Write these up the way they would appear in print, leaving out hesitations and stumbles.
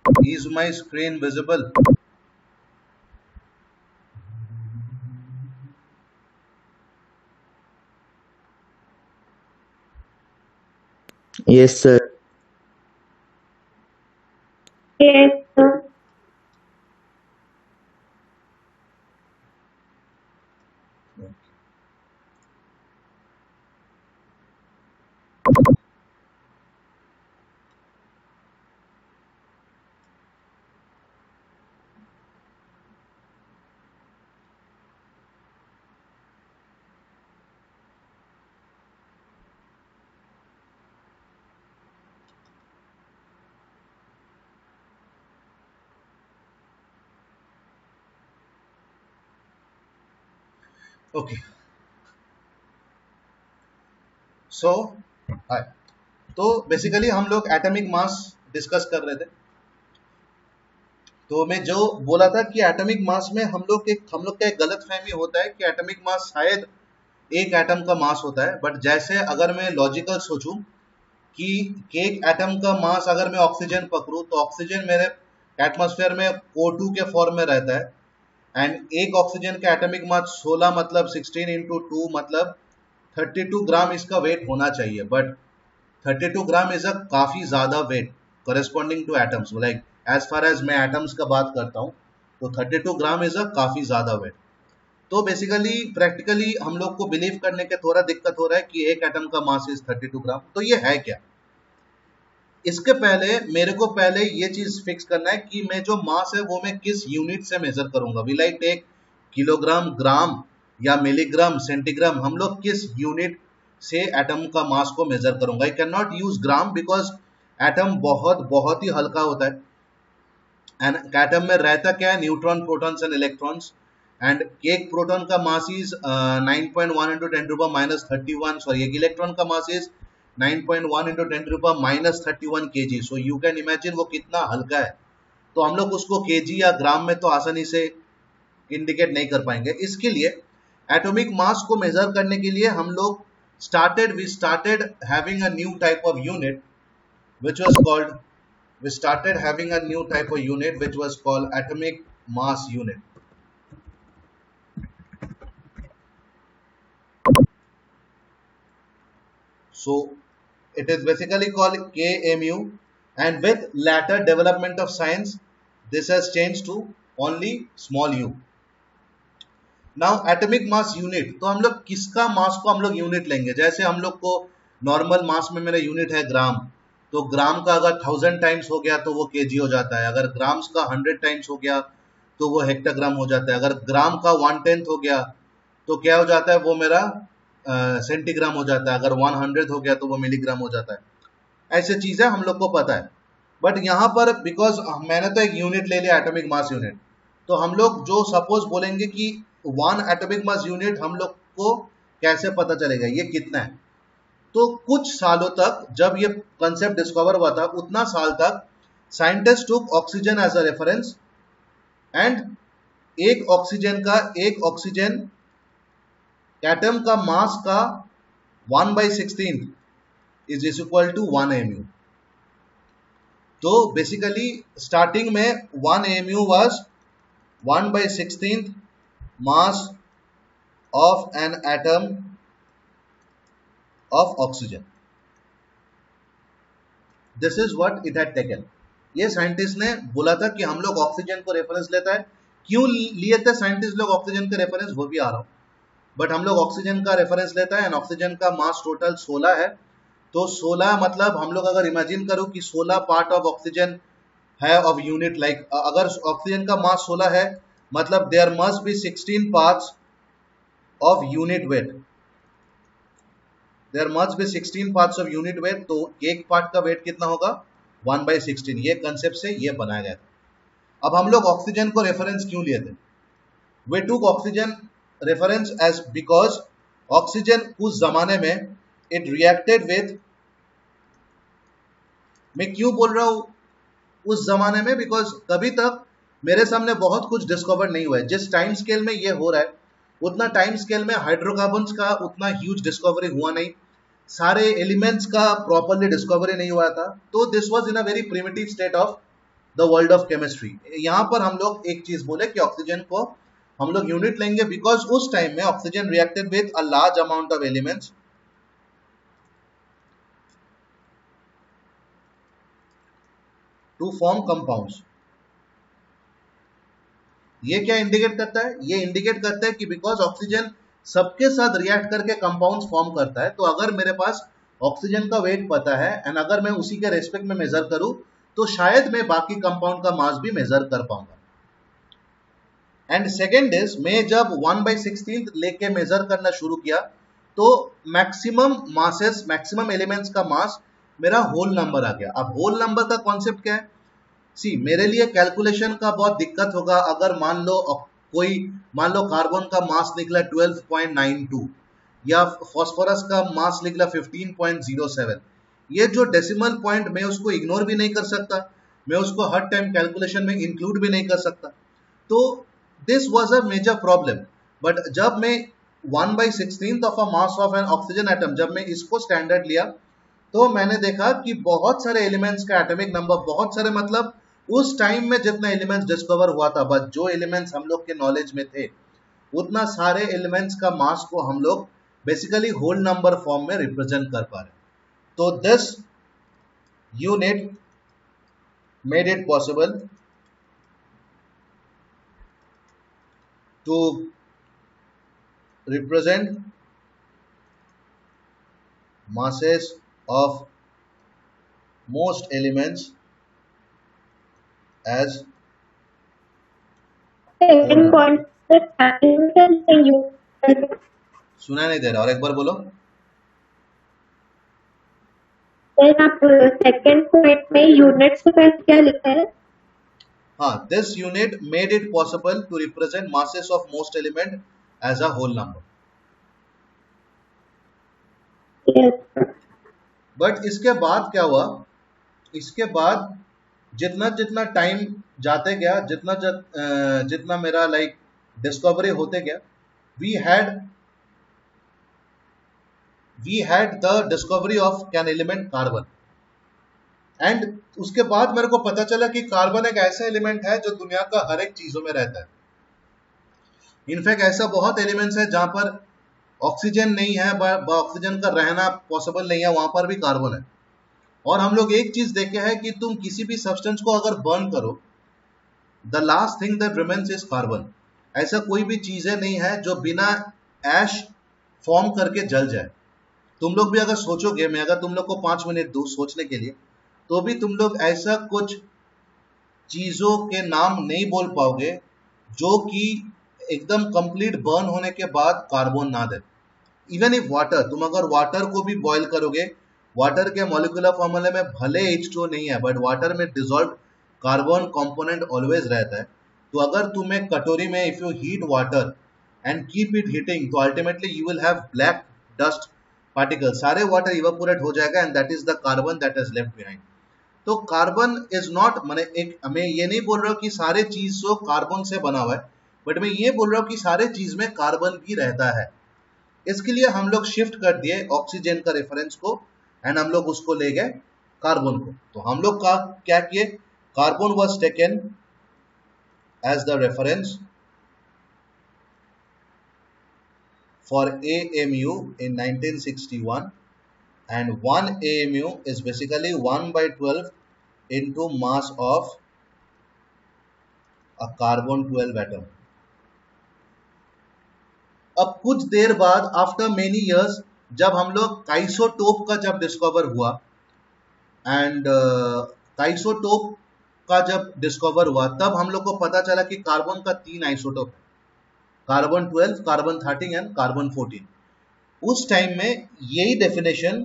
Is my screen visible? Yes, sir. Yes, sir. Okay. So, hi. तो basically हम लोग atomic mass discuss कर रहे थे। तो मैं जो बोला था कि एटॉमिक मास में हम लोग का एक गलत फहमी होता है कि एटॉमिक मास शायद एक एटम का मास होता है। बट जैसे अगर मैं लॉजिकल सोचूं कि एक एटम का मास अगर मैं ऑक्सीजन पकड़ूं तो ऑक्सीजन मेरे एटमॉस्फेयर में O2 के फॉर्म में रहता है। एंड एक ऑक्सीजन का एटॉमिक मास 16 मतलब 16 इंटू 2 मतलब 32 ग्राम इसका वेट होना चाहिए। बट 32 ग्राम इज अ काफी ज्यादा weight corresponding to atoms, like as far as मैं एटम्स का बात करता हूँ तो 32 ग्राम इज अ काफी ज्यादा वेट। तो बेसिकली प्रैक्टिकली हम लोग को बिलीव करने के थोड़ा दिक्कत हो रहा है कि एक एटम का मास इज 32 ग्राम। तो ये है क्या? इसके पहले मेरे को पहले ये चीज फिक्स करना है कि मैं जो मास है वो मैं किस यूनिट से मेजर करूंगा। विल आई टेक किलोग्राम, ग्राम या मिलीग्राम, सेंटीग्राम? हम लोग किस यूनिट से एटम का मास को मेजर करूंगा? I can not use gram because atom बहुत बहुत ही हल्का होता है। एंड एटम में रहता क्या है? Neutron, protons and electrons. And एक प्रोटॉन का mass is 9.1 into 10 to power minus 31, sorry एक इलेक्ट्रॉन का mass is 9.1 into 10 to power minus 31 K G. So you can imagine वो कितना हल्का है। तो हम लोग उसको केजी या ग्राम में तो आसानी से इंडिकेट नहीं कर पाएंगे। इसके लिए एटॉमिक मास को मेजर करने के लिए हम लोग we started having a new type of unit which was called we started having a new type of unit which was called atomic mass unit. So it is basically called KMU, and with later development of science, this has changed to only small u. Now atomic mass unit, तो हम लोग किसका मास को हम लोग unit लेंगे? जैसे हम लोग को नॉर्मल मास में मेरा यूनिट है ग्राम, तो ग्राम का अगर 1000 टाइम्स हो गया तो वो केजी हो जाता है। अगर ग्राम्स का 100 टाइम्स हो गया तो वो हेक्टाग्राम हो जाता है। अगर ग्राम का 1/10 हो गया तो क्या हो जाता है? वो मेरा सेंटीग्राम हो जाता है। अगर 100 हो गया तो वो मिलीग्राम हो जाता है। ऐसे चीजें हम लोग को पता है। बट यहाँ पर बिकॉज मैंने तो एक यूनिट ले लिया, एटॉमिक मास यूनिट, तो हम लोग जो सपोज बोलेंगे कि वन एटॉमिक मास यूनिट, हम लोग को कैसे पता चलेगा ये कितना है? तो कुछ सालों तक जब ये कंसेप्ट डिस्कवर हुआ था, उतना साल तक scientist took oxygen as a reference. And एक ऑक्सीजन एटम का मास का 1/16 इज इक्वल टू 1 mu। तो बेसिकली स्टार्टिंग में 1 mu was 1/16 mass of an atom of oxygen. This is what it had taken. ये साइंटिस्ट ने बोला था कि हम लोग ऑक्सीजन को रेफरेंस लेता है। क्यों लिए थे साइंटिस्ट लोग ऑक्सीजन के रेफरेंस, वो भी आ रहा हूं। बट हम लोग ऑक्सीजन का रेफरेंस लेता है एंड ऑक्सीजन का मास टोटल 16 है। तो 16 मतलब हम लोग अगर इमेजिन करो कि 16 पार्ट ऑफ ऑक्सीजन है ऑफ यूनिट, लाइक अगर ऑक्सीजन का मास 16 है मतलब there must be 16 parts of unit weight. There must be 16 parts of unit weight. तो एक पार्ट का वेट कितना होगा? 1/16। ये कंसेप्ट से ये बनाया गया था। अब हम लोग ऑक्सीजन को रेफरेंस क्यों लिए थे? We took oxygen reference as because oxygen उस जमाने में इट रिएक्टेड विथ, मैं क्यों बोल रहा हूं उस जमाने में? बिकॉज तभी तक मेरे सामने बहुत कुछ डिस्कवर नहीं हुआ है। जिस टाइम स्केल में ये हो रहा है उतना टाइम स्केल में हाइड्रोकार्बन्स का उतना ह्यूज डिस्कवरी हुआ नहीं, सारे एलिमेंट्स का प्रॉपरली डिस्कवरी नहीं हुआ था। तो this was in a very primitive state of the world of chemistry. यहाँ पर हम लोग एक चीज बोले कि ऑक्सीजन को हम लोग यूनिट लेंगे बिकॉज उस टाइम में oxygen reacted with a large amount of elements to form compounds. ये क्या इंडिकेट करता है? ये इंडिकेट करता है कि बिकॉज ऑक्सीजन सबके साथ रिएक्ट करके कंपाउंड्स फॉर्म करता है, तो अगर मेरे पास ऑक्सीजन का वेट पता है एंड अगर मैं उसी के रेस्पेक्ट में मेजर करूं तो शायद मैं बाकी कंपाउंड का मास भी मेजर कर पाऊंगा। एंड सेकेंड इज, मैं जब 1/16 लेके मेजर करना शुरू किया तो मैक्सिमम मासेस, मैक्सिमम एलिमेंट्स का मास मेरा होल नंबर आ गया। अब होल नंबर का कॉन्सेप्ट क्या है? सी, मेरे लिए कैलकुलेशन का बहुत दिक्कत होगा अगर मान लो कार्बन का मास निकला 12.92 या फास्फोरस का मास निकला 15.07। ये जो डेसिमल पॉइंट, मैं उसको इग्नोर भी नहीं कर सकता, मैं उसको हर टाइम कैलकुलेशन में इंक्लूड भी नहीं कर सकता। तो this was a major problem. But जब मैं 1/16 of a mass of an oxygen atom, जब मैं इसको स्टैंडर्ड लिया तो मैंने देखा कि बहुत सारे एलिमेंट्स का एटॉमिक नंबर, बहुत सारे मतलब उस टाइम में जितना एलिमेंट्स डिस्कवर हुआ था, बस जो एलिमेंट्स हम लोग के नॉलेज में थे, उतना सारे एलिमेंट्स का मास को हम लोग बेसिकली होल नंबर फॉर्म में रिप्रेजेंट कर पा रहे। तो this unit made it possible to represent masses of most elements as whole number। सुना नहीं दे रहा, और एक बार बोलो। आप सेकंड पॉइंट में यूनिट्स के पास क्या लिखा है? हाँ, this unit made it possible to represent masses of most element as a whole number। But इसके बाद क्या हुआ? इसके बाद जितना जितना टाइम जाते गया, जितना मेरा लाइक डिस्कवरी होते गया, we had the discovery of can element carbon. And उसके बाद मेरे को पता चला कि कार्बन एक ऐसा एलिमेंट है जो दुनिया का हर एक चीजों में रहता है। इनफैक्ट ऐसा बहुत एलिमेंट्स है जहां पर ऑक्सीजन नहीं है, ऑक्सीजन का रहना पॉसिबल नहीं है, वहां पर भी कार्बन है। और हम लोग एक चीज देखे हैं कि तुम किसी भी सब्सटेंस को अगर बर्न करो, the last thing that remains is carbon. ऐसा कोई भी चीजें नहीं है जो बिना ऐश फॉर्म करके जल जाए। तुम लोग भी अगर सोचोगे, मैं अगर तुम लोग को 5 मिनट दूं सोचने के लिए, तो भी तुम लोग ऐसा कुछ चीजों के नाम नहीं बोल पाओगे जो कि एकदम कंप्लीट बर्न होने के बाद कार्बन ना दे। इवन इफ वाटर, तुम अगर वाटर को भी बॉईल करोगे, वाटर के मॉलिक्यूलर फॉर्मूले में भले H2O नहीं है, बट वाटर में डिसॉल्व कार्बन कंपोनेंट ऑलवेज रहता है। तो अगर तुम एक कटोरी में if you heat water and keep it heating, तो ultimately you will have black dust particle, सारे वाटर इवेपोरेट हो जाएगा and that is the carbon that is left behind. तो कार्बन इज नॉट, मैं ये नहीं बोल रहा हूँ कि सारे चीज जो कार्बन से बना हुआ है, बट मैं ये बोल रहा हूँ कि सारे चीज में कार्बन भी रहता है। इसके लिए हम लोग शिफ्ट कर दिए ऑक्सीजन का रेफरेंस को एंड हम लोग उसको ले गए कार्बन को। तो हम लोग का क्या किए? Carbon was taken as the reference for AMU in 1961, and 1 AMU is basically 1/12 into mass of a carbon 12 atom। अब कुछ देर बाद, आफ्टर मेनी इयर्स, जब हम लोग आइसोटोप का जब डिस्कवर हुआ, एंड आइसोटोप का जब डिस्कवर हुआ, तब हम लोग को पता चला कि कार्बन का 3 आइसोटोप है, कार्बन 12, कार्बन 13 एंड कार्बन 14। उस टाइम में यही डेफिनेशन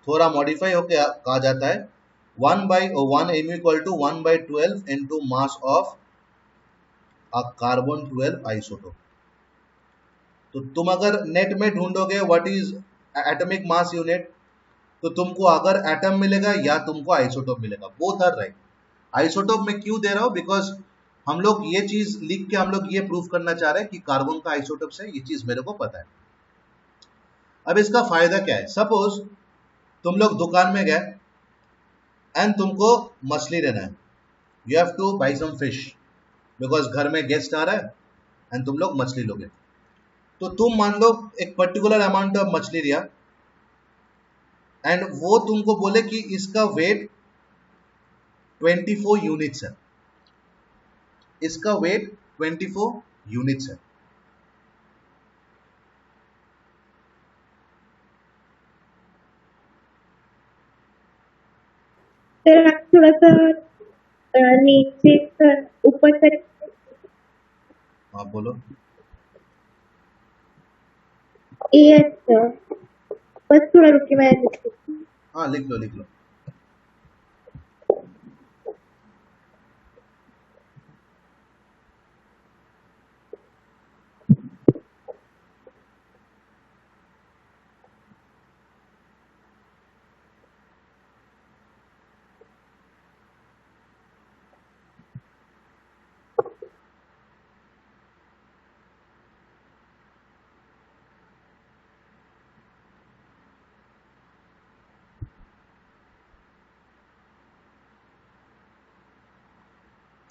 थोड़ा मॉडिफाई होकर कहा जाता है 1/1 AMU equal to 1/12 into mass of a carbon 12 isotope. तो तुम अगर नेट में ढूंढोगे what is atomic mass unit, तो तुमको अगर एटम मिलेगा या तुमको आइसोटोप मिलेगा, बोथ आर राइट। आइसोटोप में क्यों दे रहा हूं? बिकॉज हम लोग ये चीज लिख के हम लोग ये प्रूव करना चाह रहे हैं कि कार्बन का आइसोटोप से, ये चीज मेरे को पता है। अब इसका फायदा क्या है? सपोज तुम लोग दुकान में गए एंड तुमको मछली लेना है, you have to buy some fish, because घर में गेस्ट आ रहा है एंड तुम लोग मछली लोगे। तो तुम मान लो एक पर्टिकुलर अमाउंट ऑफ मछली लिया एंड वो तुमको बोले कि इसका वेट 24 यूनिट्स है, इसका वेट 24 यूनिट्स है। सर आप थोड़ा सा नीचे ऊपर कर। हाँ बोलो। यस सर, बस थोड़ा रुकिए मैं लिखती हूँ। हाँ लिख लो लिख लो।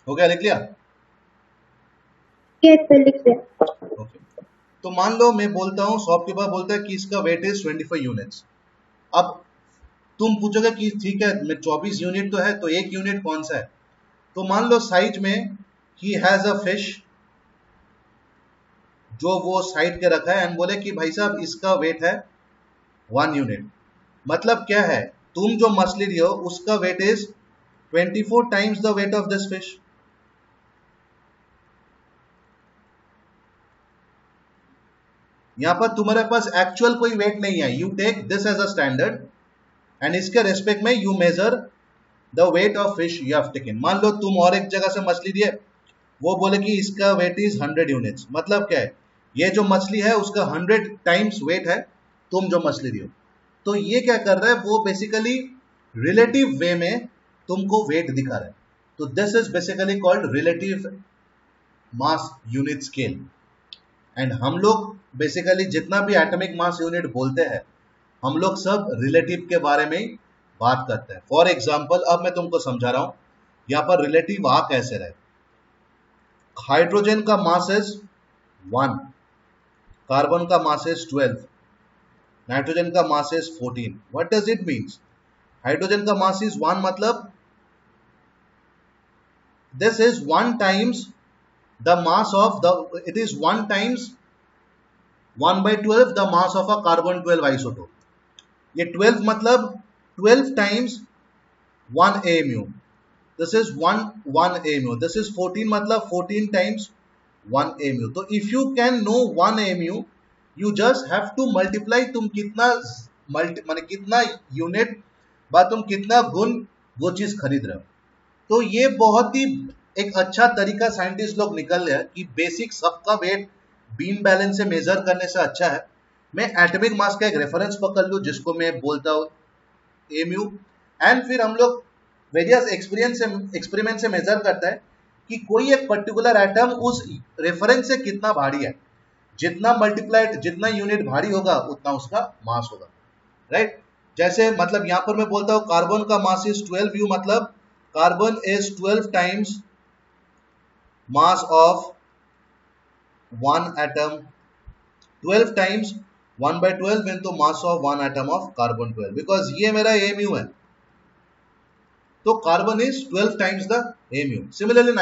हो गया, लिख लिया? यस सर, लिख लिया। ओके। तो मान लो मैं बोलता हूँ, शॉपकीपर बोलता है कि इसका वेट इज 25 यूनिट्स। अब तुम पूछोगे कि ठीक है, मैं 24 यूनिट तो है, तो एक यूनिट कौन सा है? तो मान लो साइड में ही हैज अ फिश, जो वो साइड के रखा है एंड बोले कि भाई साहब इसका वेट है 1 यूनिट। मतलब क्या है, तुम जो मछली लियो उसका weight is 24 times the weight of this fish. यहां पर तुम्हारे पास एक्चुअल कोई वेट नहीं है, you take this as a standard and इसके रेस्पेक्ट में you measure the weight of fish you have taken. मान लो तुम और एक जगह से मछली लिए, वो बोले कि इसका वेट इज 100 यूनिट्स। मतलब क्या है, ये जो मछली है उसका 100 टाइम्स वेट है तुम जो मछली दियो। तो ये क्या कर रहा है, वो बेसिकली रिलेटिव वे में तुमको वेट दिखा रहा है। तो this is basically called relative mass unit scale. And हम लोग बेसिकली जितना भी एटॉमिक मास यूनिट बोलते हैं, हम लोग सब रिलेटिव के बारे में ही बात करते हैं। फॉर एग्जाम्पल अब मैं तुमको समझा रहा हूं यहां पर रिलेटिव आ कैसे रहे। हाइड्रोजन का मास इज 1, कार्बन का मास इज 12, नाइट्रोजन का mass is 14। What does it means? Hydrogen का मास इज 1 मतलब this is 1 times the mass of the, it is 1 times 1 by 12 the mass of a carbon 12 isotope। ये 12 मतलब 12 times 1 AMU, this is 1 AMU। this is 14 मतलब 14 times 1 AMU। तो if you can know 1 AMU, you just have to multiply, तुम कितना माने कितना unit बा तुम कितना गुण वो चीज खरीद रहे हो। तो ये बहुत ही एक अच्छा तरीका साइंटिस्ट लोग निकल गया कि बेसिक सबका वेट बीम बैलेंस से मेजर करने से अच्छा है मैं एटॉमिक मास का एक रेफरेंस पकड़ लूं जिसको मैं बोलता हूं एमयू, एंड फिर हम लोग वेरियस एक्सपेरिमेंट से मेजर करता है कि कोई एक पर्टिकुलर एटम उस रेफरेंस से कितना भारी है। जितना मल्टीप्लाइड, जितना यूनिट भारी होगा उतना उसका मास होगा, राइट? जैसे मतलब यहां पर मैं बोलता हूं कार्बन का मास इज 12 यू, मतलब carbon is 12 times mass of one atom, 12 times 1 by 12 into mass of one atom of carbon 12, because ये मेरा AMU है तो carbon is 12 times the AMU। Similarly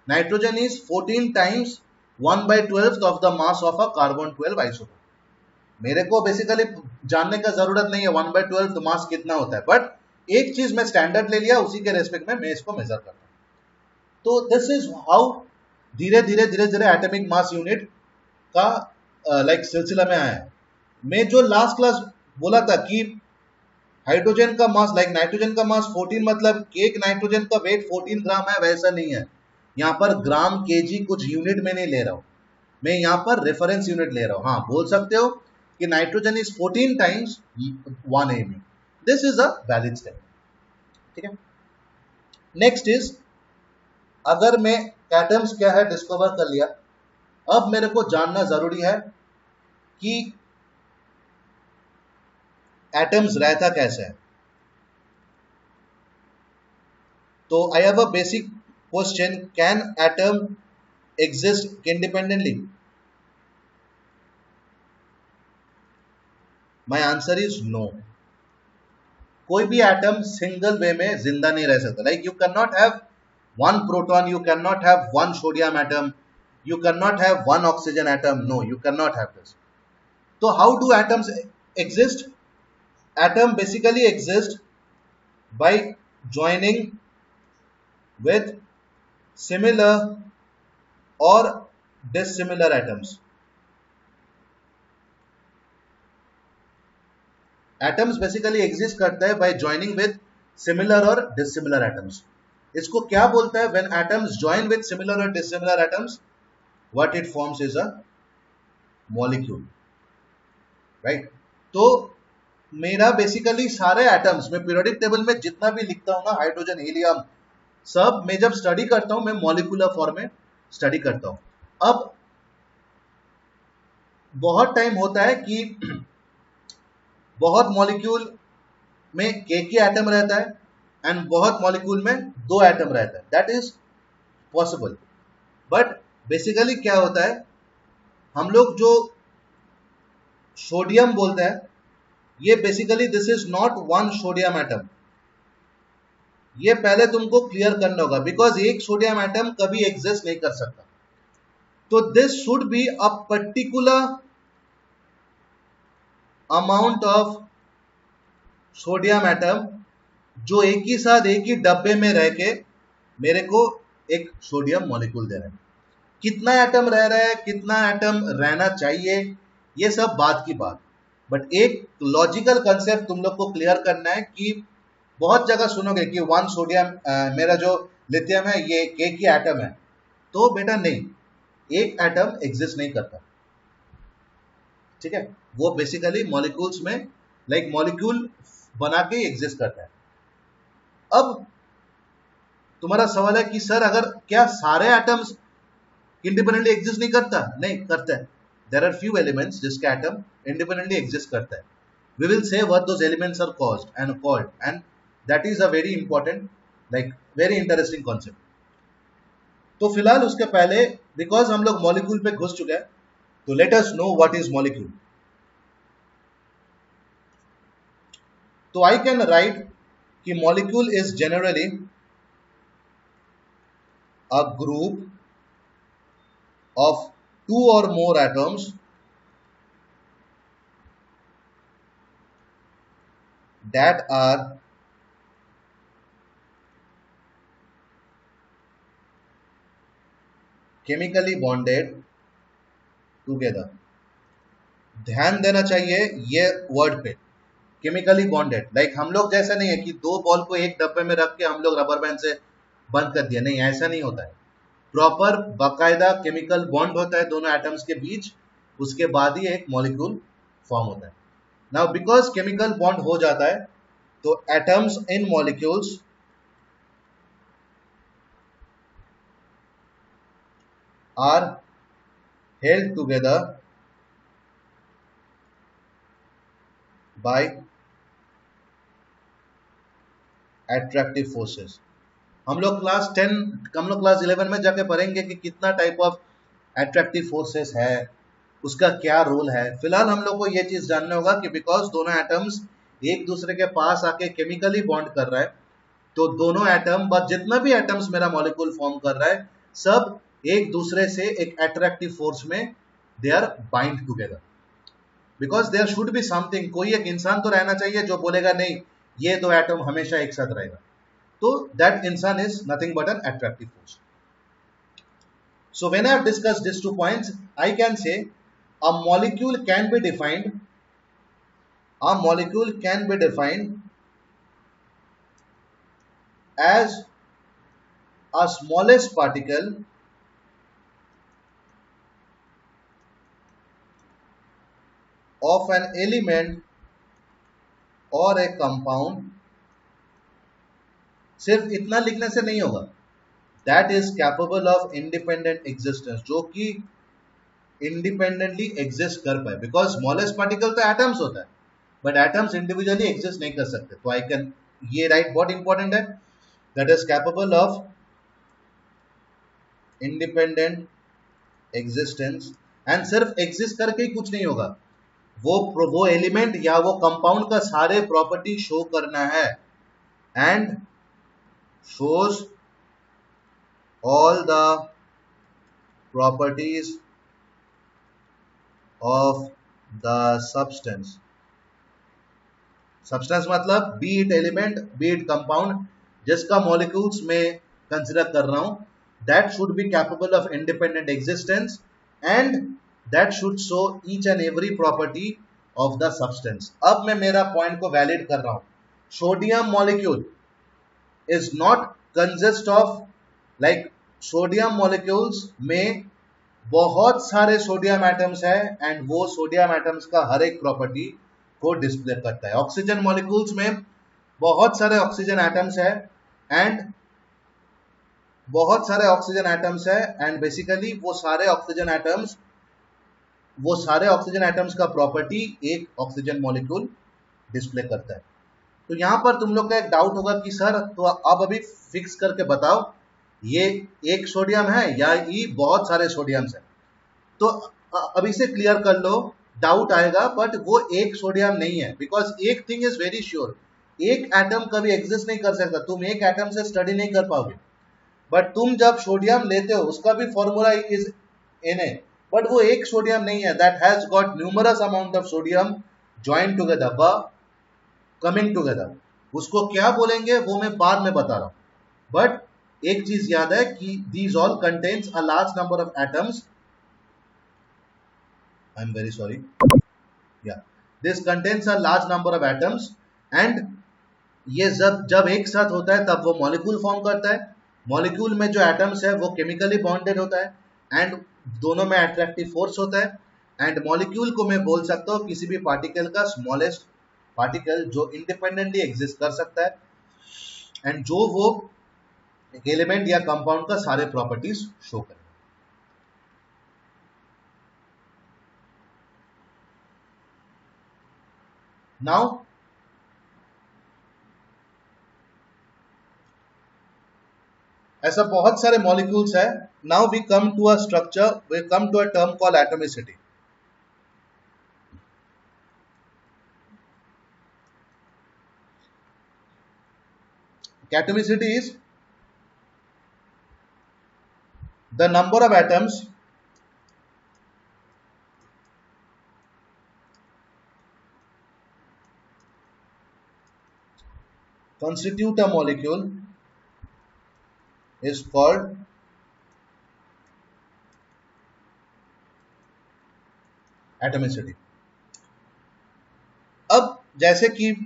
nitrogen is 14 times 1 by 12 of the mass of a carbon 12 isotope। मेरे को basically जानने का जरूरत नहीं है 1 by 12 मास कितना होता है, बट एक चीज मैं स्टैंडर्ड ले लिया, उसी के रेस्पेक्ट में मैं इसको मेजर करता हूं। तो दिस इज हाउ धीरे धीरे एटॉमिक मास यूनिट का लाइक सिलसिला में आया है। मैं जो लास्ट क्लास बोला था कि हाइड्रोजन का मास लाइक नाइट्रोजन का मास 14 मतलब एक नाइट्रोजन का वेट 14 ग्राम है, वैसा नहीं है। यहाँ पर ग्राम केजी कुछ यूनिट में नहीं ले रहा हूं, मैं यहाँ पर रेफरेंस यूनिट ले रहा हूं। हाँ बोल सकते हो कि nitrogen is 14 times 1 AMU। This is a valid step, ठीक है। नेक्स्ट इज, अगर मैं एटम्स क्या है डिस्कवर कर लिया, अब मेरे को जानना जरूरी है कि एटम्स रहता कैसे है। तो I have a basic question, can atom exist independently? My answer is no. कोई भी एटम सिंगल वे में जिंदा नहीं रह सकता. Like you can not have one proton, you can not have one sodium atom, you cannot have one oxygen atom. No, you cannot have this. So how do atoms exist? Atom basically exist by joining with similar or dissimilar atoms. Atoms basically exist करता है by joining with similar or dissimilar atoms. इसको क्या बोलता है? When atoms join with similar or dissimilar atoms, what it forms is a molecule, right? तो मेरा basically सारे atoms में पीरियोडिक टेबल में जितना भी लिखता हूं ना, हाइड्रोजन, हीलियम, सब मैं जब स्टडी करता हूं मैं मॉलिक्यूलर फॉर्म में स्टडी करता हूं. अब बहुत टाइम होता है कि बहुत मॉलिक्यूल में एक ही एटम रहता है एंड बहुत मॉलिक्यूल में दो एटम रहता है. That is possible. But basically क्या होता है, हम लोग जो सोडियम बोलते हैं, ये basically this is not one sodium atom. ये पहले तुमको क्लियर करना होगा, बिकॉज एक सोडियम एटम कभी एग्जिस्ट नहीं कर सकता. तो this should be a particular amount of sodium atom जो एक ही साथ एक ही डब्बे में रह के मेरे को एक सोडियम मॉलिक्यूल दे रहे हैं. कितना एटम रह रहा है, कितना एटम रहना चाहिए, ये सब बात की बात. बट एक लॉजिकल कंसेप्ट तुम लोग को क्लियर करना है कि बहुत जगह सुनोगे कि वन सोडियम, मेरा जो लिथियम है ये एक ही एटम है. तो बेटा नहीं, एक एटम एग्जिस्ट नहीं करता. ठीक है, वो बेसिकली मॉलिक्यूल्स में लाइक मॉलिक्यूल बना के एग्जिस्ट करता है. अब तुम्हारा सवाल है कि सर अगर क्या सारे एटम्स इंडिपेंडेंटली एग्जिस्ट नहीं करता? नहीं करता है. देयर आर फ्यू एलिमेंट्स जिसका एटम इंडिपेंडेंटली एग्जिस्ट करता है. We will say what those elements are caused and called, and that is a very important, like very interesting concept. तो फिलहाल उसके पहले, बिकॉज हम लोग मॉलिक्यूल पे घुस चुके हैं, तो let us know what is molecule. तो आई कैन राइट कि molecule is generally a group of two or more atoms that are chemically bonded together. ध्यान देना चाहिए ये वर्ड पे, केमिकली बॉन्डेड. लाइक हम लोग जैसा नहीं है कि दो बॉल को एक डब्बे में रख के हम लोग रबर बैंड से बंद कर दिया. नहीं, ऐसा नहीं होता है. प्रॉपर बाकायदा केमिकल बॉन्ड होता है दोनों एटम्स के बीच, उसके बाद ही एक मॉलिक्यूल फॉर्म होता है. नाउ बिकॉज केमिकल बॉन्ड हो जाता है, तो atoms in molecules are held together by attractive forces. हम लोग क्लास 11 में जाके पढ़ेंगे कि कितना टाइप ऑफ एट्रैक्टिव फोर्सेस है, उसका क्या रोल है. फिलहाल हम लोग को ये चीज जानना होगा कि बिकॉज दोनों एटम्स एक दूसरे के पास आके केमिकली बॉन्ड कर रहा है, तो दोनों एटम, बस जितना भी एटम्स मेरा मॉलिक्यूल फॉर्म कर रहा है, सब एक दूसरे से एक एट्रैक्टिव फोर्स में they are bind together. Because there should be something, कोई एक इंसान तो रहना चाहिए जो बोलेगा नहीं ये दो एटम हमेशा एक साथ रहेगा. So that insan is nothing but an attractive force. So when I have discussed these 2 points, I can say a molecule can be defined. A molecule can be defined as a smallest particle of an element or a compound. सिर्फ इतना लिखने से नहीं होगा. That is capable of independent existence, जो कि independently exist कर पाए. बिकॉज स्मॉलेस्ट पार्टिकल तो एटम्स होता है, बट एटम्स इंडिविजुअली एग्जिस्ट नहीं कर सकते. तो आई कैन ये राइट बहुत इंपॉर्टेंट है. that is capable of independent existence, and सिर्फ exist करके ही कुछ नहीं होगा, वो एलिमेंट या वो कंपाउंड का सारे प्रॉपर्टी शो करना है, and shows all the properties of the substance. Substance मतलब be it element, be it compound, जिसका molecules में consider कर रहा हूं, that should be capable of independent existence and that should show each and every property of the substance. अब मैं मेरा point को valid कर रहा हूं. Sodium molecule is not consist of like sodium molecules में बहुत सारे सोडियम एटम्स है, एंड वो सोडियम एटम्स का हर एक प्रॉपर्टी को डिस्प्ले करता है. ऑक्सीजन मॉलिक्यूल्स में बहुत सारे ऑक्सीजन एटम्स है, एंड बेसिकली वो सारे ऑक्सीजन एटम्स का प्रॉपर्टी एक ऑक्सीजन मॉलिक्यूल डिस्प्ले करता है. तो यहां पर तुम लोग का एक डाउट होगा कि सर तो अब अभी फिक्स करके बताओ ये एक सोडियम है या ये बहुत सारे सोडियम्स हैं. तो अभी से क्लियर कर लो, डाउट आएगा, बट वो एक सोडियम नहीं है, बिकॉज एक थिंग इज वेरी श्योर, एक एटम कभी एग्जिस्ट नहीं कर सकता, तुम एक एटम से स्टडी नहीं कर पाओगे. बट तुम जब सोडियम लेते हो उसका भी फॉर्मूला इज Na, बट वो एक सोडियम नहीं है, that has got numerous amount of sodium join together व कमिंग टुगेदर. उसको क्या बोलेंगे वो मैं बाद में बता रहा हूं, बट एक चीज याद है कि these all contains a large number of atoms. I'm very sorry. Yeah, this contains a large number of atoms, and ये जब एक साथ होता है तब वो मॉलिक्यूल फॉर्म करता है. मॉलिक्यूल में जो एटम्स है वो केमिकली बॉन्डेड होता है, एंड दोनों में अट्रैक्टिव फोर्स होता है. एंड मॉलिक्यूल को मैं बोल सकता हूँ किसी भी पार्टिकल का स्मॉलेस्ट पार्टिकल जो इंडिपेंडेंटली एग्जिस्ट कर सकता है, एंड जो वो एलिमेंट या कंपाउंड का सारे प्रॉपर्टीज शो करें. नाउ ऐसा बहुत सारे मॉलिक्यूल्स है. Now we come to a structure, we come to a term called atomicity. Atomicity is the number of atoms constitute a molecule is called atomicity. अब जैसे कि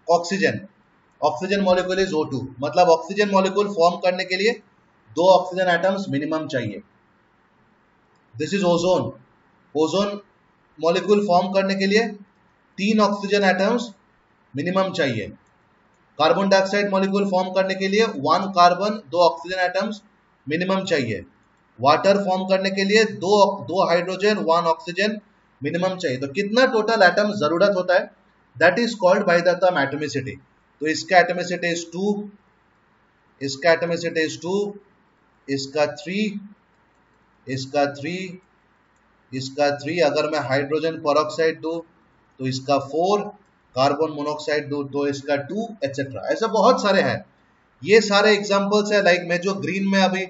ऑक्सीजन मॉलिक्यूल इज O2, मतलब oxygen molecule form करने के लिए 2 oxygen atoms minimum चाहिए. This is ozone molecule form करने के लिए 3 ऑक्सीजन एटम्स मिनिमम चाहिए. कार्बन डाइऑक्साइड मॉलिक्यूल फॉर्म करने के लिए 1 कार्बन 2 ऑक्सीजन एटम्स मिनिमम चाहिए. वाटर फॉर्म करने के लिए 2 हाइड्रोजन 1 ऑक्सीजन मिनिमम चाहिए. तो कितना टोटल एटम जरूरत होता है, that is called by the term atomicity. तो इसका एटॉमिसिटी इज 2, इसका एटॉमिसिटी इज 2, इसका 3, इसका 3, इसका 3. अगर मैं हाइड्रोजन पेरोक्साइड दूं तो इसका 4, कार्बन मोनोऑक्साइड दूं तो इसका 2, एटसेट्रा. ऐसा बहुत सारे हैं. ये सारे एग्जांपल्स है, लाइक मैं जो ग्रीन में अभी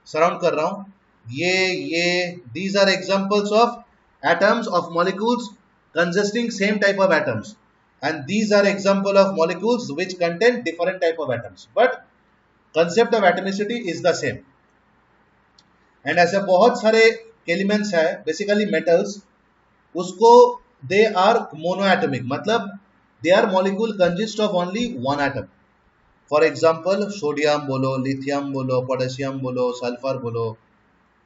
सराउंड कर रहा हूं, ये these are examples of atoms of molecules consisting same type of atoms, and these are example of molecules which contain different type of atoms, but concept of atomicity is the same. and ऐसे बहुत सारे elements है, basically metals, उसको they are monoatomic, मतलब they are molecule consist of only one atom. for example sodium बोलो, lithium बोलो, potassium बोलो, sulphur बोलो,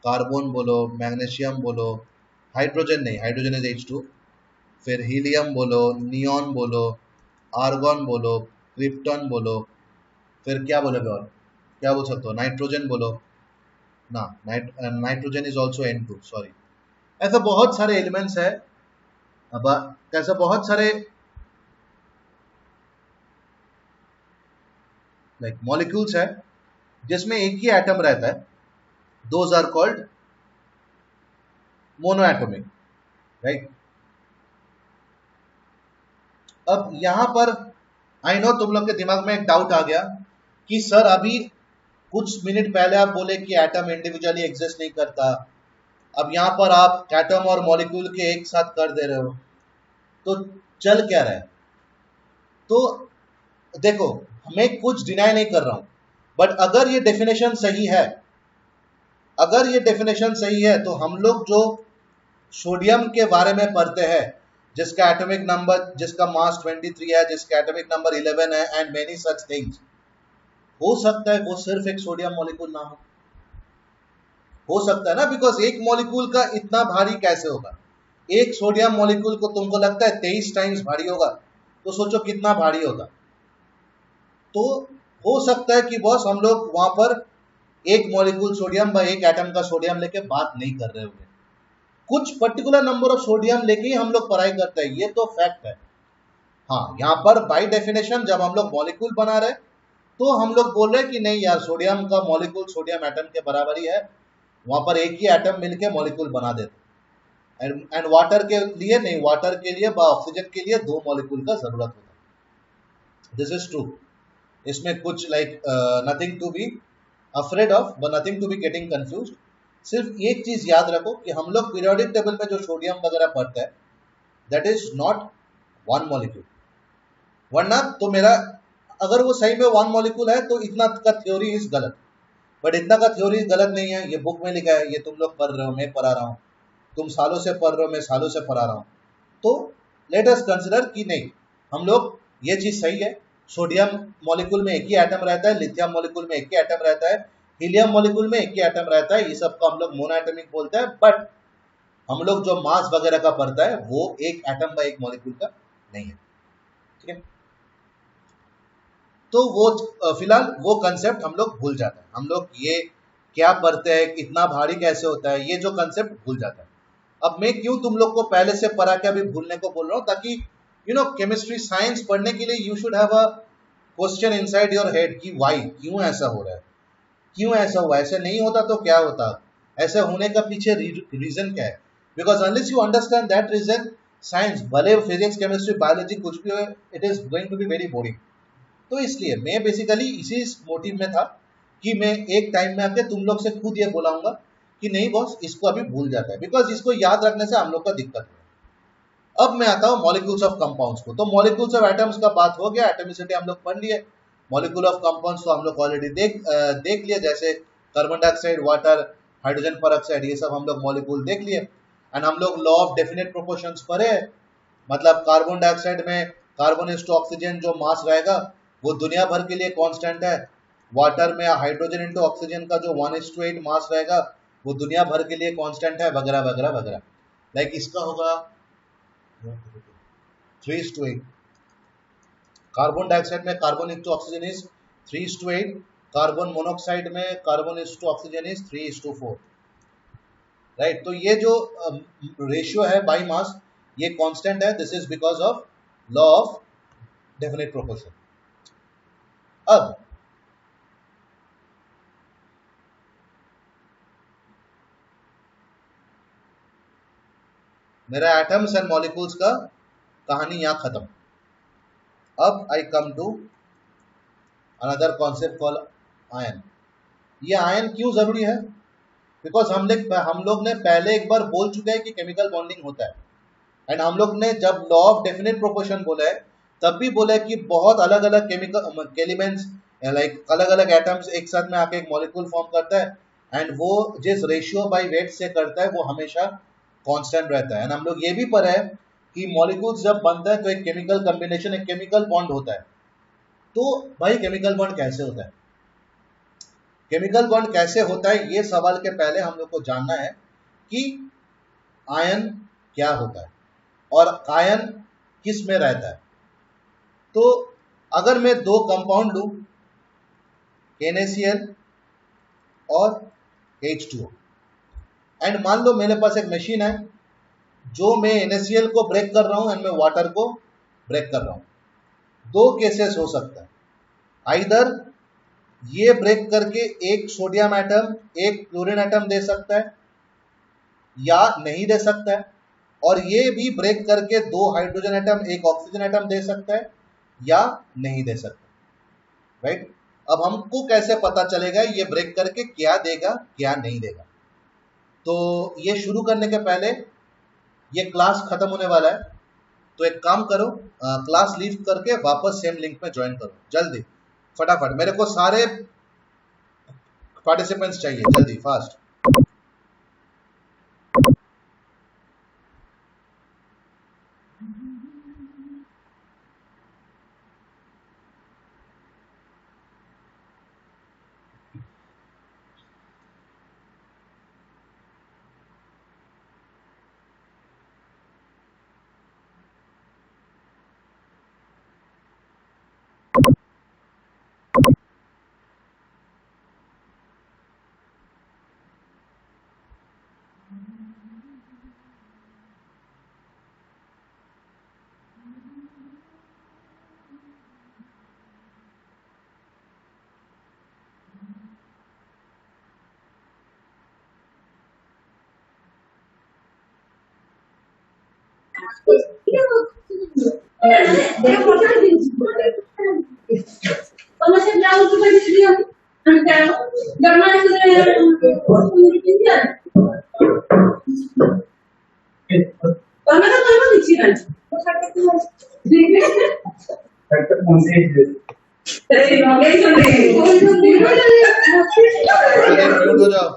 कार्बन बोलो, मैग्नीशियम बोलो, हाइड्रोजन नहीं, हाइड्रोजन इज H2, फिर हीलियम बोलो, नियॉन बोलो, आर्गन बोलो, क्रिप्टन बोलो, फिर क्या बोलोगे और क्या बोल सकते हो, नाइट्रोजन बोलो ना, nitrogen is also N2, sorry. ऐसा बहुत सारे एलिमेंट्स है, अब ऐसा बहुत सारे लाइक मॉलिक्यूल्स है जिसमें एक ही एटम रहता है, those are called monoatomic, right. अब यहां पर आई नो तुम लोग के दिमाग में एक डाउट आ गया कि सर अभी कुछ मिनट पहले आप बोले कि एटम इंडिविजुअली एग्जिस्ट नहीं करता, अब यहां पर आप एटम और मॉलिक्यूल के एक साथ कर दे रहे हो, तो चल क्या रहा है? तो देखो, मैं कुछ डिनाई नहीं कर रहा हूं, बट अगर ये डेफिनेशन सही है, अगर ये डेफिनेशन सही है, तो हम लोग जो सोडियम के बारे में पढ़ते हैं, जिसका एटॉमिक नंबर, जिसका मास 23 है, जिसका एटॉमिक नंबर 11 है, एंड मेनी सच थिंग्स, हो सकता है वो सिर्फ एक सोडियम मॉलिक्यूल ना हो सकता है ना, बिकॉज एक मॉलिक्यूल का इतना भारी कैसे होगा? एक सोडियम मॉलिक्यूल को तुमको लगता है 23 टाइम्स भारी होगा, तो सोचो कितना भारी होगा। तो हो सकता है कि बॉस हम लोग वहां पर एक मॉलिक्यूल सोडियम व एक एटम का सोडियम लेके बात नहीं कर रहे होंगे, कुछ पर्टिकुलर नंबर ऑफ सोडियम लेके ही हम लोग पढ़ाई करते हैं, ये तो फैक्ट है। हाँ, यहाँ पर बाय डेफिनेशन जब हम लोग मॉलिक्यूल बना रहे तो हम लोग बोल रहे हैं कि नहीं यार, सोडियम का मॉलिक्यूल सोडियम एटम के बराबर ही है, वहां पर एक ही एटम मिलके मॉलिक्यूल बना देते। एंड वाटर के लिए नहीं, वाटर के लिए व ऑक्सीजन के लिए 2 मॉलिक्यूल का जरूरत होता है। दिस इज ट्रू, इसमें कुछ like nothing to be afraid of, but nothing to be getting confused. सिर्फ एक चीज याद रखो कि हम लोग पीरियोडिक टेबल पे जो सोडियम वगैरह पढ़ते हैं, दैट इज नॉट 1 मॉलिक्यूल। वरना तो मेरा, अगर वो सही में 1 मॉलिक्यूल है तो इतना का थ्योरी इज गलत, बट इतना का थ्योरी गलत नहीं है, ये बुक में लिखा है, ये तुम लोग पढ़ रहे हो, मैं पढ़ा रहा हूँ, तुम सालों से पढ़ रहे हो, मैं सालों से पढ़ा रहा हूँ। तो लेट अस कंसिडर कि नहीं, हम लोग ये चीज सही है, सोडियम मॉलिक्यूल में एक ही एटम रहता है, लिथियम मॉलिक्यूल में एक ही एटम रहता है, हीलियम मॉलिक्यूल में एक ही एटम रहता है, ये सब को हम लोग मोनोएटॉमिक बोलते हैं। बट हम लोग जो मास वगैरह का पढ़ता है वो एक एटम व एक मॉलिक्यूल का नहीं है, ठीक है। तो वो फिलहाल वो कंसेप्ट हम लोग भूल जाते हैं, हम लोग ये क्या पढ़ते हैं, इतना भारी कैसे होता है, ये जो कंसेप्ट भूल जाता है। अब मैं क्यों तुम लोग को पहले से पढ़ा के अभी भूलने को बोल रहा हूँ, ताकि यू नो केमिस्ट्री साइंस पढ़ने के लिए you should have a question inside your head कि व्हाई, क्यों ऐसा हो रहा है, क्यों ऐसा हुआ, ऐसे नहीं होता तो क्या होता, ऐसे होने का पीछे रीजन क्या है। Because unless you understand that reason, science भले फिजिक्स केमिस्ट्री बायोलॉजी कुछ भी हो, it is going to be very boring. तो इसलिए मैं बेसिकली इसी मोटिव में था कि मैं एक टाइम में आके तुम लोग से खुद ये बोलाऊंगा कि नहीं बॉस, इसको अभी भूल जाता है, बिकॉज इसको याद रखने से हम लोग का दिक्कत है। अब मैं आता हूँ मॉलिक्यूल्स ऑफ कंपाउंड्स को। तो मॉलिक्यूल्स ऑफ एटम्स का बात हो गया, एटमिसिटी हम लोग पढ़ लिए, मॉलिक्यूल ऑफ कंपाउंड्स तो हम लोग ऑलरेडी देख लिए, जैसे carbon dioxide, water, hydrogen peroxide, ये सब हम लोग मॉलिक्यूल देख लिए। एंड हम लोग लॉ ऑफ डेफिनेट प्रोपोर्शंस पढ़े, मतलब कार्बन डाइऑक्साइड में कार्बन इज टू ऑक्सीजन जो मास रहेगा वो दुनिया भर के लिए कांस्टेंट है। वाटर में हाइड्रोजन इंटू ऑक्सीजन का जो 1:8 मास रहेगा वो दुनिया भर के लिए कांस्टेंट है, वगैरह वगैरह वगैरह। लाइक इसका होगा 3:8। कार्बन डाइऑक्साइड में carbon into oxygen is 3:8, carbon monoxide में carbon into oxygen is 3:4, right. तो ये जो रेशियो है बाई मास, ये कांस्टेंट है, this is because of law of definite proportion. अब मेरा एटम्स एंड मॉलिक्यूल्स का कहानी यहां खत्म। अब I come to another concept called ion. ये आयन क्यों जरूरी है? बिकॉज हम लोग ने पहले एक बार बोल चुके हैं कि केमिकल बॉन्डिंग होता है, एंड हम लोग ने जब लॉ ऑफ डेफिनेट प्रोपोर्शन बोला है तब भी बोला है कि बहुत अलग अलग केमिकल एलिमेंट्स, लाइक अलग अलग एटम्स एक साथ में आके एक मॉलिक्यूल फॉर्म करता है, एंड वो जिस रेशियो बाय वेट से करता है वो हमेशा कांस्टेंट रहता है। एंड हम लोग ये भी पढ़ा है कि मॉलिक्यूल्स जब बनता है तो एक केमिकल कॉम्बिनेशन, एक केमिकल बॉन्ड होता है। तो भाई केमिकल बॉन्ड कैसे होता है, केमिकल बॉन्ड कैसे होता है, ये सवाल के पहले हम लोग को जानना है कि आयन क्या होता है और आयन किस में रहता है। तो अगर मैं 2 कंपाउंड लूं, NaCl और H2O, एंड मान लो मेरे पास एक मशीन है जो मैं NaCl को ब्रेक कर रहा हूं एंड मैं वाटर को ब्रेक कर रहा हूं। 2 केसेस हो सकता है, आइदर ये ब्रेक करके एक सोडियम एटम एक क्लोरीन एटम दे सकता है या नहीं दे सकता है, और ये भी ब्रेक करके दो हाइड्रोजन एटम एक ऑक्सीजन एटम दे सकता है या नहीं दे सकता। राइट, अब हमको कैसे पता चलेगा ये ब्रेक करके क्या देगा क्या नहीं देगा? तो ये शुरू करने के पहले, ये क्लास खत्म होने वाला है, तो एक काम करो, क्लास लीव करके वापस सेम लिंक में ज्वाइन करो जल्दी फटाफट। मेरे को सारे पार्टिसिपेंट्स चाहिए जल्दी फास्ट। म्यूट हो जाओ।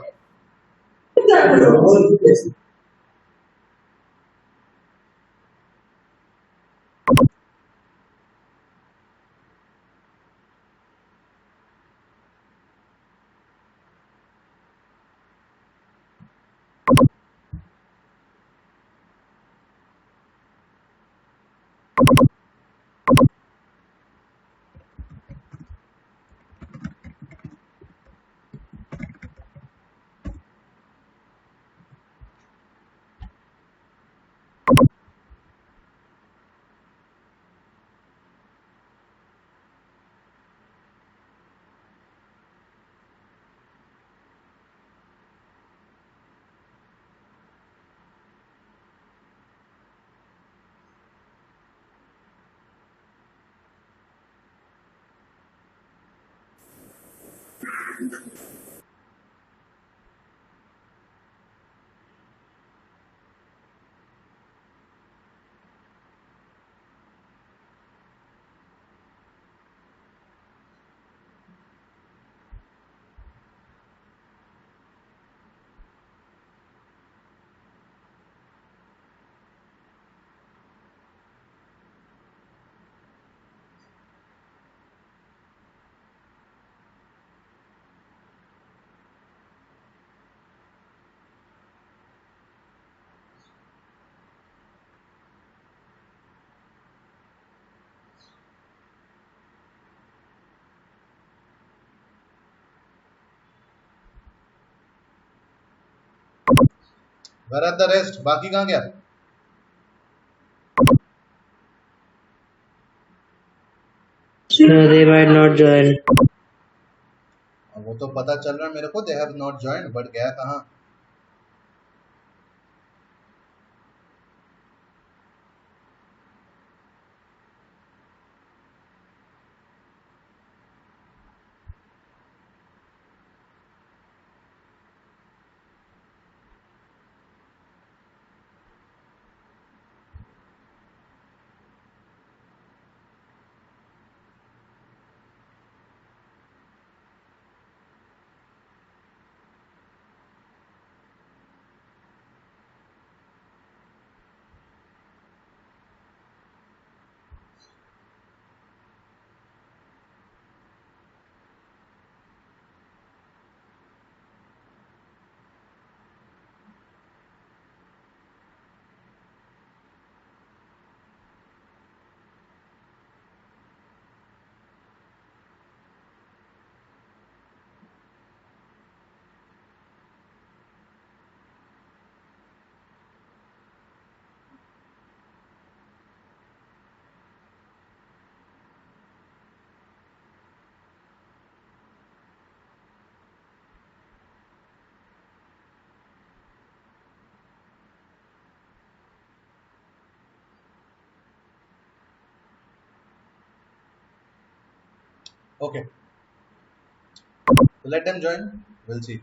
Where are the rest? बाकी कहाँ गया? Sir, they might not join. वो तो पता चल रहा है मेरे को, they have not joined, but गया कहाँ? Okay, so let them join. We'll see.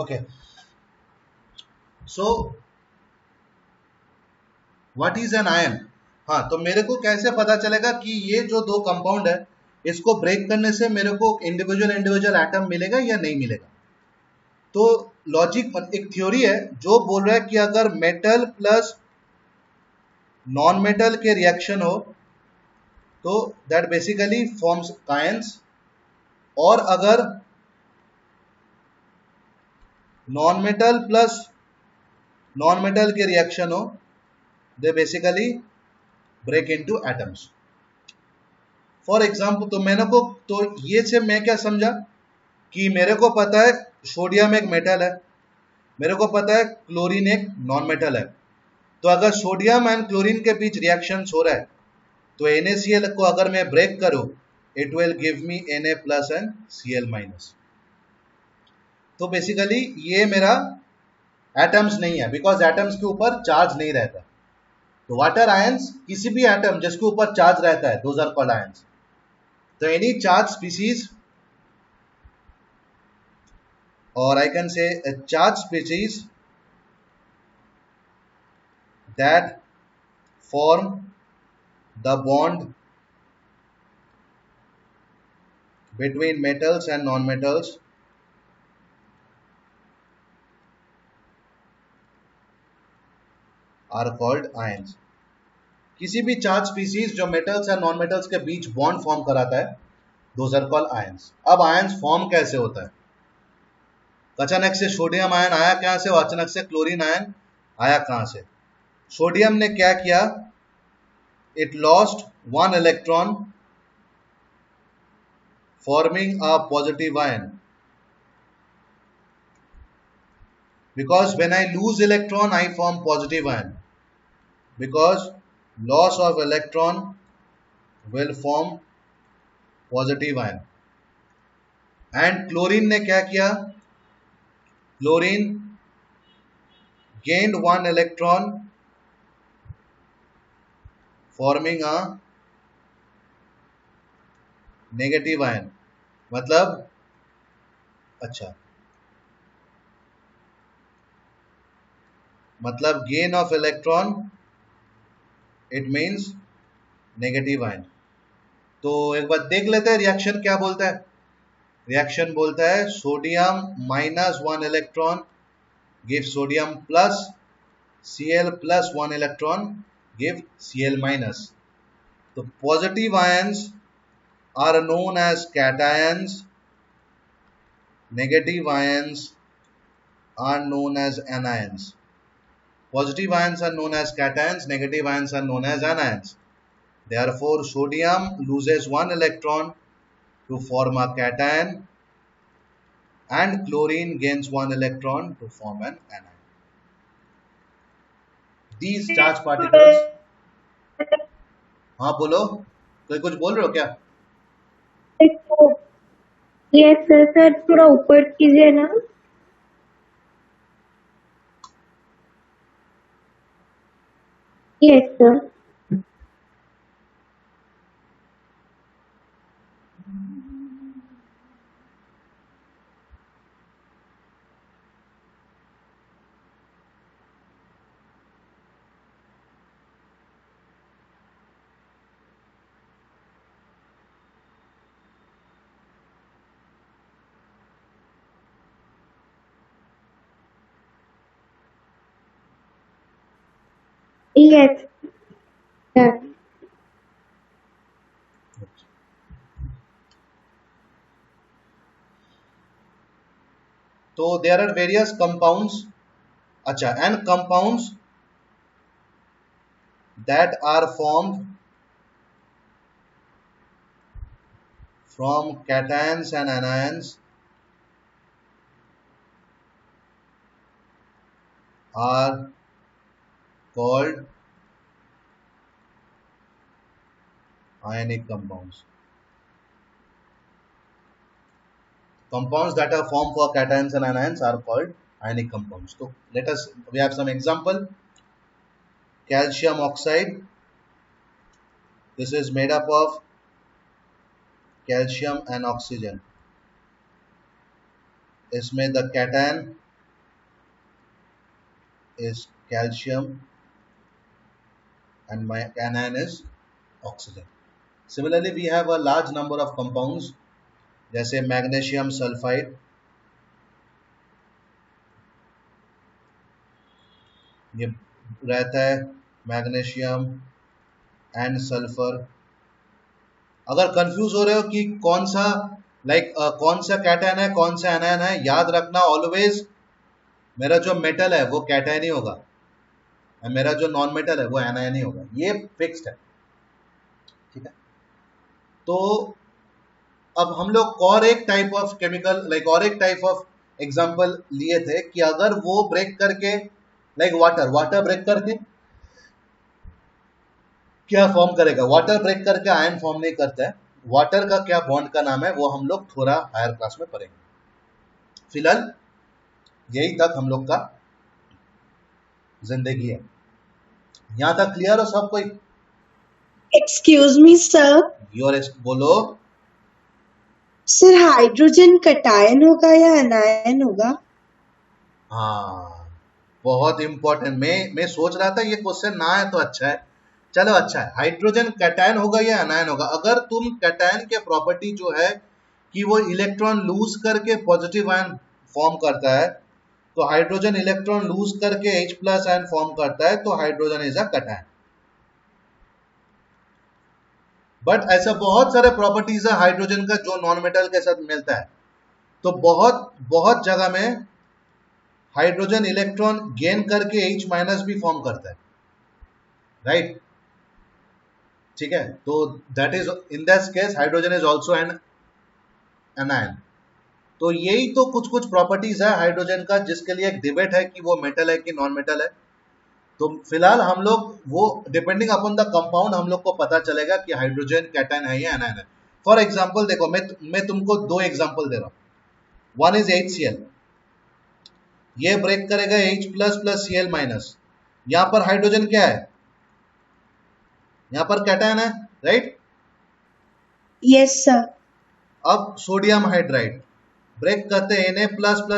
Okay, so what is an ion? हाँ, तो मेरे को कैसे पता चलेगा कि ये जो दो कंपाउंड है इसको ब्रेक करने से मेरे को इंडिविजुअल इंडिविजुअल एटम मिलेगा या नहीं मिलेगा? तो लॉजिक एक थ्योरी है जो बोल रहा है कि अगर मेटल प्लस नॉन मेटल के रिएक्शन हो तो दैट बेसिकली फॉर्म्स आयंस, और अगर non metal plus non metal के रिएक्शन हो they basically break into atoms. For example, तो मैंने को तो ये से मैं क्या समझा कि मेरे को पता है सोडियम एक मेटल है, मेरे को पता है क्लोरीन एक नॉन मेटल है। तो अगर सोडियम एंड क्लोरीन के बीच रिएक्शन हो रहा है तो NaCl को अगर मैं ब्रेक करूं it will give me Na plus and Cl minus. तो बेसिकली ये मेरा एटम्स नहीं है, बिकॉज एटम्स के ऊपर चार्ज नहीं रहता। तो वाटर आयंस किसी भी एटम जिसके ऊपर चार्ज रहता है दोज आर कॉल्ड आयंस। तो any charge species, or I can say a charged species that form the bond between metals and non-metals are called ions. किसी भी चार्ज स्पीसीज जो मेटल्स या नॉन मेटल्स के बीच bond form कराता है those are called ions. अब ions form कैसे होता है? अचानक से सोडियम आयन आया कहां से, और अचानक से क्लोरीन आयन आया कहां से? सोडियम ने क्या किया, it lost one electron forming a positive ion, because when I lose electron I form positive ion, because loss of electron will form positive ion. and chlorine ने क्या किया, chlorine gained one electron forming a negative ion। मतलब अच्छा, मतलब gain of electron it means negative ion। तो एक बार देख लेते हैं रिएक्शन क्या बोलता है। रिएक्शन बोलता है sodium minus one electron give sodium plus, Cl plus one electron give Cl minus. तो positive ions are known as cations, negative ions are known as anions। Positive ions are known as cations, negative ions are known as anions। Therefore sodium loses one electron to form a cation and chlorine gains one electron to form an anion। These charged particles, हाँ बोलो, कोई कुछ बोल रहे हो क्या? Yes sir, थोड़ा ऊपर कीजिए ना। Yes sir. Yes sir. तो देयर आर वेरियस कंपाउंड्स, अच्छा, and compounds that are formed from cations and anions are called ionic compounds. Compounds that are formed for cations and anions are called ionic compounds. So we have some example. Calcium oxide, this is made up of calcium and oxygen. इसमें the cation is calcium and my anion is oxygen. Similarly, we have a large number of compounds जैसे magnesium sulphide, ये रहता है magnesium and sulphur. अगर confuse हो रहे हो कि कौन सा कौन सा कैटायन है कौन सा एनायन है, याद रखना ऑलवेज मेरा जो मेटल है वो कैटायन ही होगा और मेरा जो नॉन मेटल है वो एनायन ही होगा, ये फिक्स्ड है. ठीक है, तो अब हम लोग और एक टाइप ऑफ केमिकल और एक टाइप ऑफ एग्जांपल लिए थे कि अगर वो ब्रेक करके वाटर ब्रेक करके क्या फॉर्म करेगा. वाटर ब्रेक करके आयन फॉर्म नहीं करता है. वाटर का क्या बॉन्ड का नाम है वो हम लोग थोड़ा हायर क्लास में पढ़ेंगे. फिलहाल यही तक हम लोग का जिंदगी है. यहां तक क्लियर हो सब कोई? Excuse me sir. बोलो सर, हाइड्रोजन कटायन होगा या अनायन होगा? हाँ, बहुत इंपॉर्टेंट. मैं सोच रहा था ये क्वेश्चन ना है तो अच्छा है. चलो अच्छा है. हाइड्रोजन कैटायन होगा या अनायन होगा? अगर तुम कैटायन के प्रॉपर्टी जो है कि वो इलेक्ट्रॉन लूज करके पॉजिटिव आयन फॉर्म करता है, तो हाइड्रोजन इलेक्ट्रॉन लूज करके H+ आयन फॉर्म करता है, तो hydrogen is a cation. But ऐसा बहुत सारे प्रॉपर्टीज है हाइड्रोजन का जो नॉन मेटल के साथ मिलता है. तो बहुत जगह में हाइड्रोजन इलेक्ट्रॉन गेन करके H- भी फॉर्म करता है, राइट? ठीक है, तो that is in this case hydrogen is also an anion. तो यही तो कुछ प्रॉपर्टीज है हाइड्रोजन का जिसके लिए एक डिबेट है कि वो मेटल है कि नॉन मेटल है. तो फिलहाल हम लोग वो डिपेंडिंग अपॉन द कंपाउंड हम लोग को पता चलेगा कि हाइड्रोजन कैटायन है या एनायन है. फॉर एग्जांपल देखो, मैं तुमको दो एग्जांपल दे रहा हूं. वन इज HCl, ये ब्रेक करेगा H+ Cl-. यहां पर हाइड्रोजन क्या है? यहां पर कैटायन है, राइट? Yes sir. अब सोडियम हाइड्राइड ब्रेक करते हैं Na++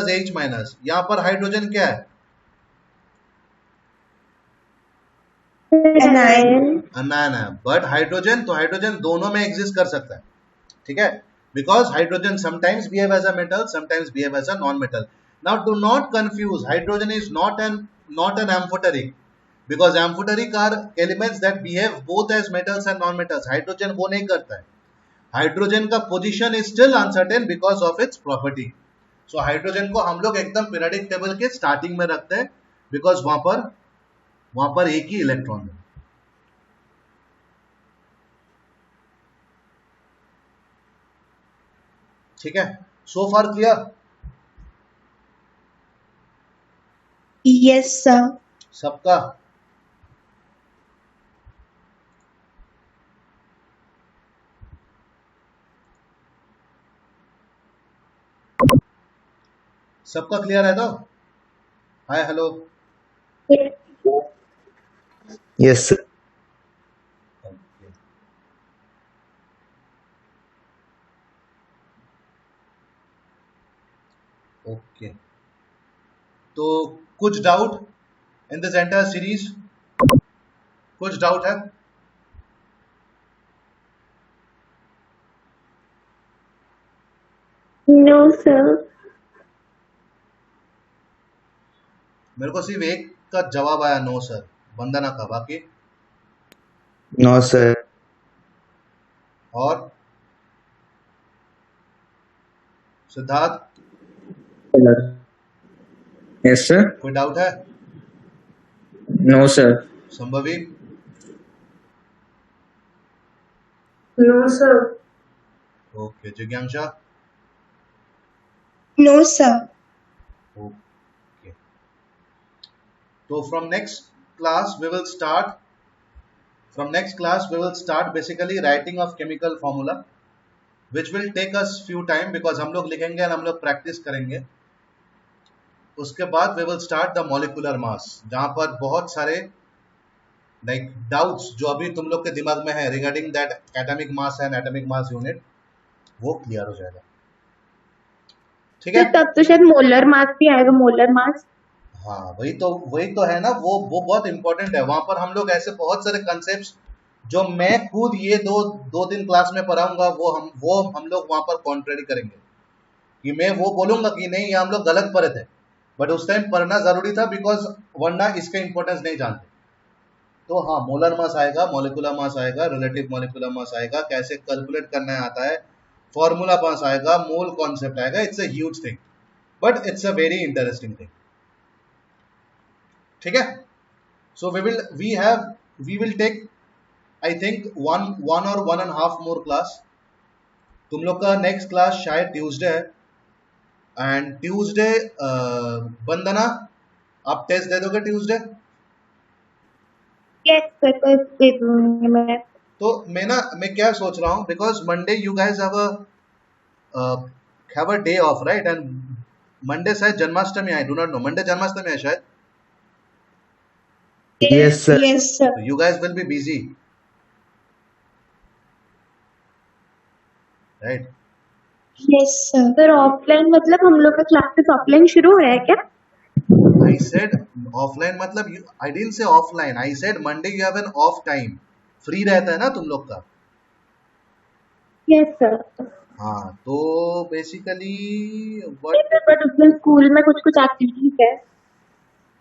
H-. यहां पर हाइड्रोजन क्या है? अनायन है. बट हाइड्रोजन, तो हाइड्रोजन दोनों में एग्जिस्ट कर सकता है. ठीक है, because hydrogen sometimes behave as a metal, sometimes behave as a non metal. Now do not confuse, hydrogen is not an amphoteric, because amphoteric are elements that behave both as metals and non-metals. Hydrogen वो नहीं करता है. Hydrogen का position is still uncertain because of its property. So hydrogen को हम लोग एकदम periodic table के स्टार्टिंग में रखते हैं बिकॉज वहां पर एक ही इलेक्ट्रॉन है. ठीक है, सो फार क्लियर? Yes sir. सबका? सबका क्लियर है? तो hi hello. Yes, sir. Okay, तो कुछ doubt in this entire series? कुछ डाउट है? No, sir. मेरे को सिर्फ एक का जवाब आया, नो सर. वंदना का, बाकी? No, sir. और सिद्धार्थ? Yes, sir. कोई डाउट है? No, sir. Sambhavi? No, sir. Okay, Jigyansa? No, sir. Okay, तो from next class we will start basically writing of chemical formula which will take us few time because हम लोग लिखेंगे और हम लोग प्रैक्टिस करेंगे. उसके बाद we will start the molecular mass जहाँ पर बहुत सारे like doubts जो अभी तुम लोग के दिमाग में है regarding that atomic mass and atomic mass unit वो क्लियर हो जाएगा. ठीक है? तो तब तो शायद मोलर मास भी आएगा, मोलर मास. हाँ, वही तो है ना, वो बहुत इंपॉर्टेंट है. वहां पर हम लोग ऐसे बहुत सारे कंसेप्ट जो मैं खुद ये दो दिन क्लास में पढ़ाऊंगा वो हम लोग वहां पर कॉन्ट्रेडी करेंगे कि मैं वो बोलूंगा कि नहीं ये हम लोग गलत पढ़े थे, बट उस टाइम पढ़ना जरूरी था बिकॉज वरना इसका इंपॉर्टेंस नहीं जानते. तो हाँ, मोलर मास आएगा, मॉलिक्यूलर मास आएगा, रिलेटिव मॉलिक्यूलर मास आएगा, कैसे कैलकुलेट करना है आता है, फॉर्मूला मास आएगा, मोल कॉन्सेप्ट आएगा. It's a huge thing but it's a very interesting thing. ठीक है? So we will take I think one or 1.5 more class. तुम लोग का नेक्स्ट क्लास शायद ट्यूसडे है एंड ट्यूसडे वंदना आप टेस्ट दे दोगे ट्यूसडे? यस सर, टेस्ट दे दूंगी मैं. तो मैं क्या सोच रहा हूँ because Monday you guys have a day off right and Monday शायद Janmashtami I do not know. Monday Janmashtami है शायद. Yes, sir. Yes, sir. You guys will be busy right? Yes, sir. Sir offline मतलब हम लोग का क्लासेस ऑफलाइन शुरू हो रहा है क्या? I said offline मतलब I didn't say offline. I said Monday you have an off time. Free रहता है ना तुम लोग का. Yes sir. हाँ, तो बेसिकली बट उसमें स्कूल में कुछ एक्टिविटीज है.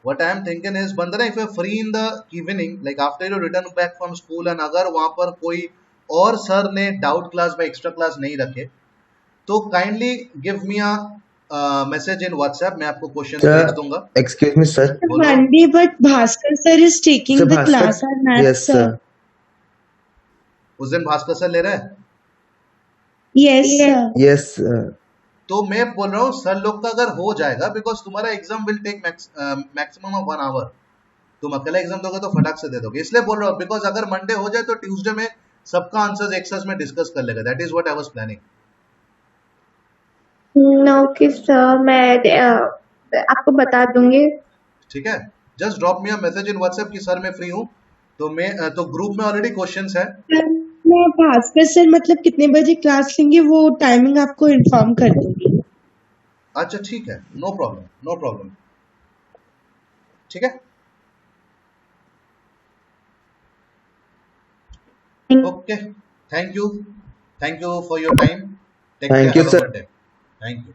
what I am thinking is Bandana if you are free in the evening like after you return back from school and अगर वहाँ पर कोई और सर ने डाउट क्लास में एक्स्ट्रा क्लास नहीं रखे तो kindly give me a message in WhatsApp. मैं आपको क्वेश्चन भेज Sir, दूंगा. excuse me, sir. बोलो. Monday, but Bhaskar sir is taking Sir, the Bhaskar. class on maths, Yes, sir. sir. उस दिन भास्कर सर ले रहे हैं. Yes, sir. Yes, sir. तो मैं बोल रहा हूँ सर लोग का अगर हो जाएगा बिकॉज तुम्हारा exam will take maximum of 1 hour. तुम अकेला एग्जाम दोगे तो फटाक से दे दोगे, इसलिए बोल रहा हूँ बिकॉज अगर मंडे हो जाए तो ट्यूसडे में सबका आंसर्स एक साथ में डिस्कस कर लेगा. That is what I was planning. Okay sir, मैं आपको बता दूंगी. ठीक है? Just drop me a message in WhatsApp कि सर मैं फ्री हूँ. तो मैं तो ग्रुप में ऑलरेडी क्वेश्चंस है. मैं भास्कर सर मतलब कितने बजे क्लास लेंगे वो टाइमिंग आपको इन्फॉर्म कर दूंगी. अच्छा ठीक है, नो प्रॉब्लम. ठीक है? Okay, thank you for your time. Take care, Thank you, have a sir. Good day. Thank you.